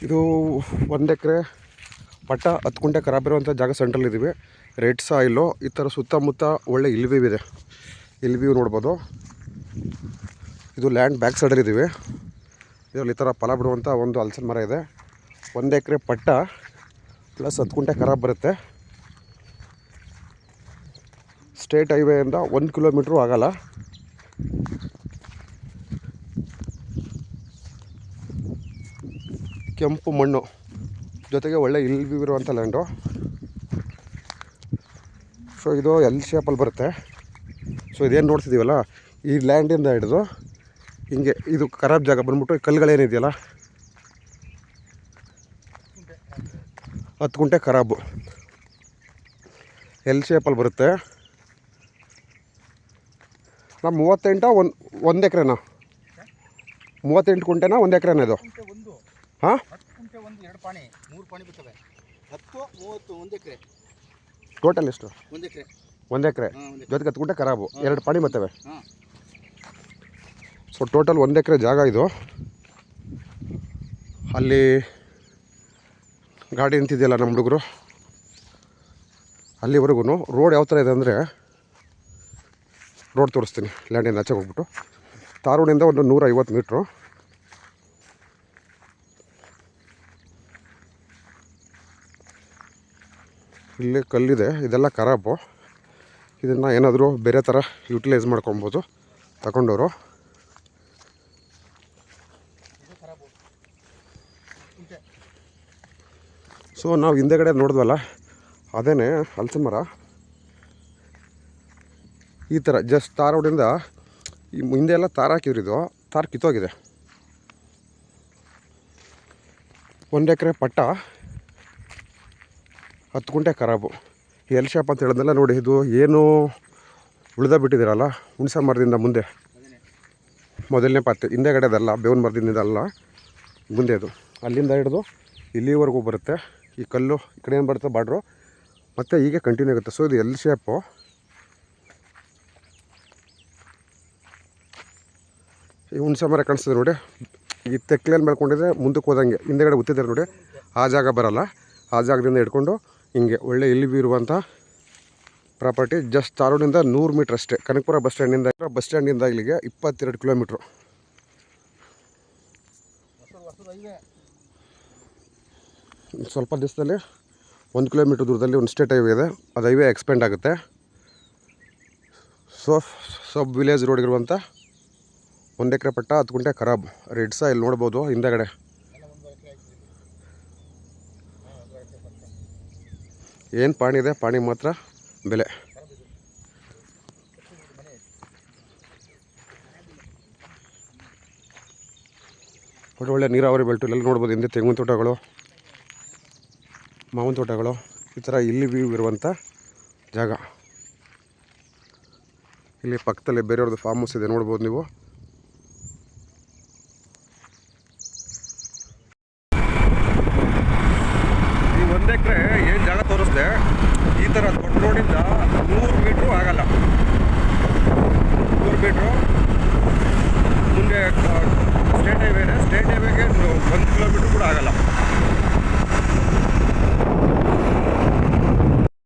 ಇದು 1 ಎಕರೆ ಪಟ್ಟ 10 ಗುಂಟೆ ಖರಾಬ್ ಇರುವಂಥ ಜಾಗ ಸೆಂಟ್ರಲ್ಲಿದ್ದೀವಿ. Red soil. ಈ ಥರ ಸುತ್ತಮುತ್ತ ಒಳ್ಳೆ ಇಲ್ವ್ಯೂ ಇದೆ. ಇಲ್ವ್ಯೂ ನೋಡ್ಬೋದು. ಇದು ಲ್ಯಾಂಡ್ ಬ್ಯಾಕ್ ಸೈಡಲ್ಲಿದ್ದೀವಿ. ಇದರಲ್ಲಿ ಈ ಥರ ಫಲ ಬಿಡುವಂಥ ಒಂದು ಹಲಸಿನ ಮರ ಇದೆ. 1 ಎಕರೆ ಪಟ್ಟ ಪ್ಲಸ್ 10 ಗುಂಟೆ ಖರಾಬ್ ಬರುತ್ತೆ. ಸ್ಟೇಟ್ ಹೈವೇಯಿಂದ 1 ಕಿಲೋಮೀಟ್ರು ಆಗಲ್ಲ. ಕೆಂಪು ಮಣ್ಣು ಜೊತೆಗೆ ಒಳ್ಳೆ ಇಲ್ವ್ಯೂ ಇರುವಂಥ ಲ್ಯಾಂಡು. ಸೊ ಇದು ಎಲ್ ಶೇಪಲ್ಲಿ ಬರುತ್ತೆ. ಸೊ ಇದೇನು ನೋಡ್ತಿದ್ದೀವಲ್ಲ, ಈ ಲ್ಯಾಂಡಿಂದ ಹಿಡಿದು ಹಿಂಗೆ ಇದು ಖರಾಬ್ ಜಾಗ ಬಂದ್ಬಿಟ್ಟು ಈ ಕಲ್ಲುಗಳೇನಿದೆಯಲ್ಲ 10 ಗುಂಟೆ ಖರಾಬು ಎಲ್ ಶೇಪಲ್ಲಿ ಬರುತ್ತೆ. ನಾವು 38 1 ಎಕರೆನಾ? 38 ಗುಂಟೆನಾ 1 ಎಕರೆನಾ ಇದು? ಹಾಂ, 10 ಟೋಟಲ್ ಎಷ್ಟು? 1 ಎಕರೆ ಜೊತೆಗೆ 10 ಗುಂಟೆ ಖರಾಬು 2 ಪಾಣಿ ಬರ್ತವೆ. ಸೊ ಟೋಟಲ್ 1 ಎಕರೆ ಜಾಗ ಇದು. ಅಲ್ಲಿ ಗಾಡಿ ನಿಂತಿದೆಯಲ್ಲ ನಮ್ಮ ಹುಡುಗರು, ಅಲ್ಲಿವರೆಗೂ ರೋಡ್ ಯಾವ ಥರ ಇದೆ ಅಂದರೆ, ರೋಡ್ ತೋರಿಸ್ತೀನಿ. ಲ್ಯಾಂಡಿಂದ ಆಚೆಗೆ ಹೋಗ್ಬಿಟ್ಟು ತಾರೋಡಿಂದ ಒಂದು 150 ಮೀಟ್ರು. ಇಲ್ಲಿ ಕಲ್ಲಿದೆ, ಇದೆಲ್ಲ ಖರಾಬು. ಇದನ್ನು ಏನಾದರೂ ಬೇರೆ ಥರ ಯೂಟಿಲೈಸ್ ಮಾಡ್ಕೊಬೋದು ತಗೊಂಡವರು. ಸೊ ನಾವು ಹಿಂದೆಗಡೆ ನೋಡಿದ್ವಲ್ಲ, ಅದೇ ಹಲಸಿನ ಮರ. ಈ ಥರ ಜಸ್ಟ್ ತಾರ್ ರೋಡಿಂದ ಈ ಹಿಂದೆ ಎಲ್ಲ ತಾರು ಹಾಕಿದ್ರಿದು, ತಾರು ಕಿತ್ತೋಗಿದೆ. 1 ಎಕರೆ ಪಟ್ಟ 10 ಗುಂಟೆ ಖರಾಬು ಎಲ್ ಶಾಪ್ ಅಂತ ಹೇಳಿದ್ನಲ್ಲ ನೋಡಿ. ಇದು ಏನು ಉಳ್ದ ಬಿಟ್ಟಿದ್ದೀರಲ್ಲ ಹುಣಸೆ ಮರದಿಂದ ಮುಂದೆ, ಮೊದಲನೇ ಪಾತೆ ಹಿಂದೆಗಡೆದಲ್ಲ, ಬೇವಿನ ಮರದಿಂದ ಅಲ್ಲ, ಮುಂದೆ ಅದು ಅಲ್ಲಿಂದ ಹಿಡಿದು ಇಲ್ಲಿವರೆಗೂ ಬರುತ್ತೆ. ಈ ಕಲ್ಲು ಈ ಕಡೆ ಏನು ಬರುತ್ತೆ ಬಾರ್ಡ್ರು, ಮತ್ತು ಹೀಗೆ ಕಂಟಿನ್ಯೂ ಆಗುತ್ತೆ. ಸೊ ಇದು ಎಲ್ ಶೇಪು. ಈ ಹುಣಸೆ ಮರ ಕಾಣಿಸ್ತದೆ ನೋಡಿ, ಈ ತೆಕ್ಲೆಯಲ್ಲಿ ಮಾಡ್ಕೊಂಡಿದ್ರೆ ಮುಂದಕ್ಕೆ ಹೋದಂಗೆ ಹಿಂದೆಗಡೆ ಗೊತ್ತಿದ್ದಾರೆ ನೋಡಿ, ಆ ಜಾಗ ಬರೋಲ್ಲ. ಆ ಜಾಗದಿಂದ ಹಿಡ್ಕೊಂಡು ಹಿಂಗೆ ಒಳ್ಳೆ ಇಲ್ವ್ಯೂ ಇರುವಂಥ ಪ್ರಾಪರ್ಟಿ. ಜಸ್ಟ್ ತಾರೋಡಿಂದ 100 ಮೀಟ್ರ್ ಅಷ್ಟೇ. ಕನಕಪುರ ಬಸ್ ಸ್ಟ್ಯಾಂಡಿಂದ ಇಲ್ಲಿಗೆ 22 ಕಿಲೋಮೀಟ್ರು. ಸ್ವಲ್ಪ ದಿವಸದಲ್ಲಿ 1 ಕಿಲೋಮೀಟ್ರ್ ದೂರದಲ್ಲಿ ಒಂದು ಸ್ಟೇಟ್ ಹೈವೇ ಇದೆ. ಅದು ಹೈವೇ ಎಕ್ಸ್ಪೆಂಡ್ ಆಗುತ್ತೆ. ಸಬ್ ವಿಲೇಜ್ ರೋಡ್ ಇರುವಂಥ 1 ಎಕರೆ ಪಟ್ಟ 10 ಗುಂಟೆ ಖರಾಬ್ ರೆಡ್ ಸಾಯಿಲ್ ನೋಡ್ಬೋದು ಹಿಂದೆಗಡೆ. ಏನು ಪಾಣಿ ಇದೆ, ಪಾಣಿ ಮಾತ್ರ ಬೆಲೆ. ಒಳ್ಳೆ ನೀರಾವರಿ ಬೆಲ್ಟು ಎಲ್ಲ ನೋಡ್ಬೋದು. ಹಿಂದೆ ತೆಂಗಿನ ತೋಟಗಳು, ಮಾವಿನ ತೋಟಗಳು, ಈ ಥರ ಇಲ್ಲಿ ವ್ಯೂ ಇರುವಂಥ ಜಾಗ. ಇಲ್ಲಿ ಪಕ್ಕದಲ್ಲಿ ಬೇರೆಯವ್ರದ್ದು ಫಾರ್ಮ್ ಹೌಸ್ ಇದೆ ನೋಡ್ಬೋದು ನೀವು. ಈ 1 ಎಕರೆ ಏನು ಜಾಗ ತೋರಿಸ್ದೆ, ಈ ಥರ ದೊಡ್ಡ ರೋಡಿಂದ 100 ಮೀಟ್ರು ಆಗಲ್ಲ. 100 ಮೀಟ್ರು ಮುಂದೆ ಸ್ಟೇಟ್ ಹೈವೇ ಇದೆ. ಸ್ಟೇಟ್ ಹೈವೇಗೆ 1 ಕಿಲೋಮೀಟ್ರ್ ಕೂಡ ಆಗಲ್ಲ.